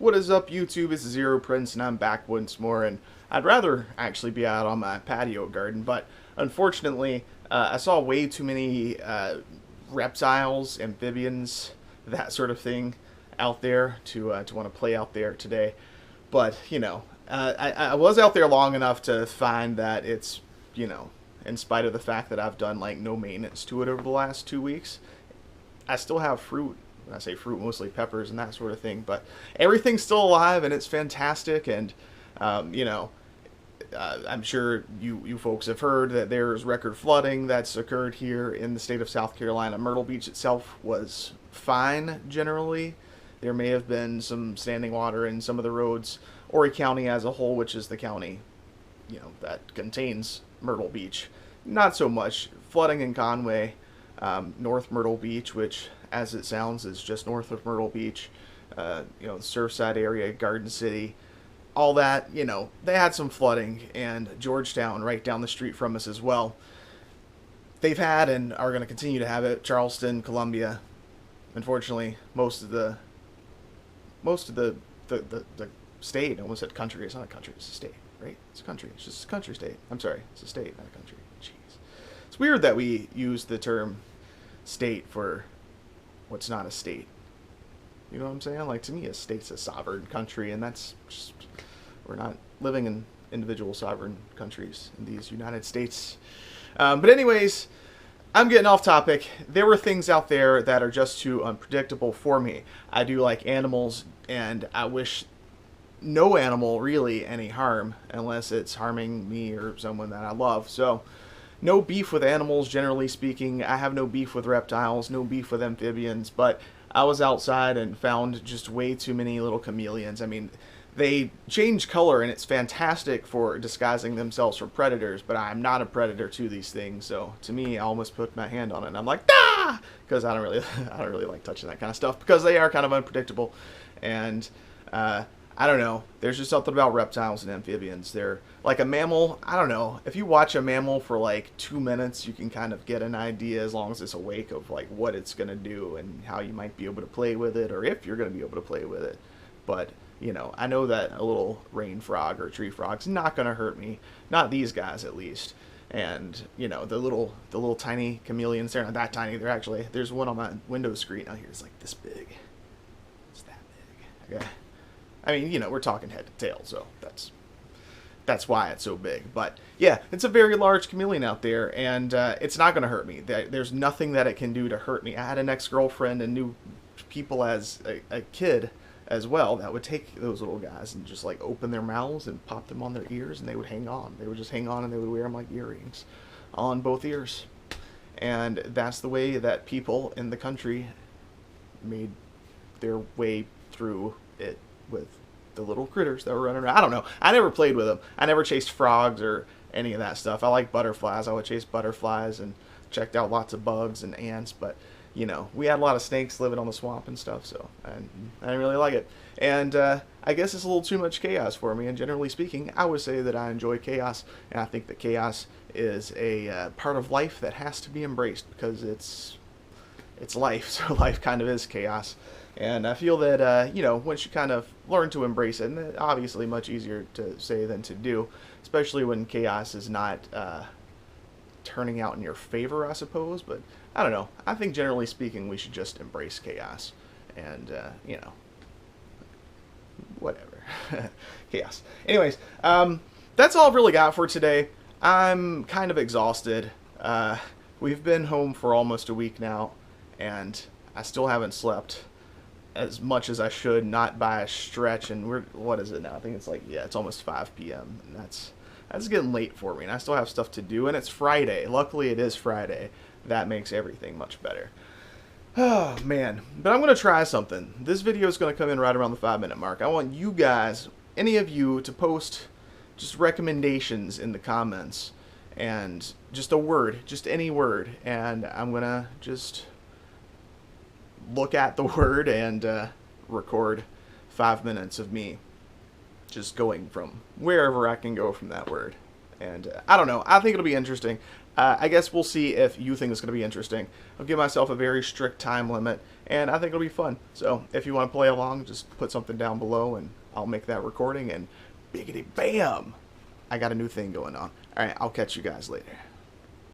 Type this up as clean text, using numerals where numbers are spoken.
What is up, YouTube? It's Zero Prince, and I'm back once more. And I'd rather actually be out on my patio garden, but unfortunately, I saw way too many reptiles, amphibians, that sort of thing out there to want to play out there today. But I was out there long enough to find that it's in spite of the fact that I've done like no maintenance to it over the last 2 weeks, I still have fruit. When I say fruit, mostly peppers and that sort of thing, but everything's still alive and it's fantastic. And I'm sure you folks have heard that there's record flooding that's occurred here in the state of South Carolina. Myrtle Beach itself was fine generally. There may have been some standing water in some of the roads. Horry County as a whole, which is the county that contains Myrtle Beach, not so much. Flooding in Conway, North Myrtle Beach, which, as it sounds, is just north of Myrtle Beach, the Surfside area, Garden City, all that, they had some flooding, and Georgetown, right down the street from us as well. They've had and are going to continue to have it. Charleston, Columbia, unfortunately, most of the state, I almost said country, it's not a country, it's a state, right? It's a country, it's just a country state. I'm sorry, it's a state, not a country. Jeez. It's weird that we use the term state for what's not a state. You know what I'm saying? Like, to me, a state's a sovereign country, and that's just, we're not living in individual sovereign countries in these United States. But anyways, I'm getting off topic. There were things out there that are just too unpredictable for me. I do like animals, and I wish no animal really any harm unless it's harming me or someone that I love. So no beef with animals, generally speaking. I have no beef with reptiles, no beef with amphibians, but I was outside and found just way too many little chameleons. I mean, they change color and it's fantastic for disguising themselves from predators, but I'm not a predator to these things. So to me, I almost put my hand on it and I'm like, ah, because I don't really like touching that kind of stuff because they are kind of unpredictable. And I don't know. There's just something about reptiles and amphibians. They're like a mammal. I don't know. If you watch a mammal for like 2 minutes, you can kind of get an idea, as long as it's awake, of like what it's going to do and how you might be able to play with it, or if you're going to be able to play with it. But, I know that a little rain frog or tree frog's not going to hurt me. Not these guys, at least. And, the little tiny chameleons, they're not that tiny. There's one on my window screen out here. It's like this big. It's that big. Okay. I mean, we're talking head to tail, so that's why it's so big. But yeah, it's a very large chameleon out there, and it's not going to hurt me. There's nothing that it can do to hurt me. I had an ex-girlfriend and knew people as a kid as well that would take those little guys and just like open their mouths and pop them on their ears, and they would hang on. They would just hang on, and they would wear them like earrings on both ears. And that's the way that people in the country made their way through it, with the little critters that were running around. I don't know. I never played with them. I never chased frogs or any of that stuff. I like butterflies. I would chase butterflies and checked out lots of bugs and ants, but we had a lot of snakes living on the swamp and stuff, so I didn't really like it. And I guess it's a little too much chaos for me, and generally speaking, I would say that I enjoy chaos, and I think that chaos is a part of life that has to be embraced, because it's life, so life kind of is chaos. And I feel that, once you kind of learn to embrace it, and it's obviously much easier to say than to do, especially when chaos is not turning out in your favor, I suppose. But I don't know. I think generally speaking, we should just embrace chaos. And, whatever. Chaos. Anyways, that's all I've really got for today. I'm kind of exhausted. We've been home for almost a week now, and I still haven't slept as much as I should, not by a stretch. And what is it now? I think it's like, yeah, it's almost 5 p.m. and that's getting late for me, and I still have stuff to do, and it's Friday. Luckily, it is Friday. That makes everything much better. Oh, man. But I'm going to try something. This video is going to come in right around the 5-minute mark. I want you guys, any of you, to post just recommendations in the comments, and just a word, just any word, and I'm going to just look at the word and record 5 minutes of me just going from wherever I can go from that word. And I don't know. I think it'll be interesting. I guess we'll see if you think it's going to be interesting. I've given myself a very strict time limit, and I think it'll be fun. So if you want to play along, just put something down below, and I'll make that recording, and biggity bam! I got a new thing going on. All right, I'll catch you guys later.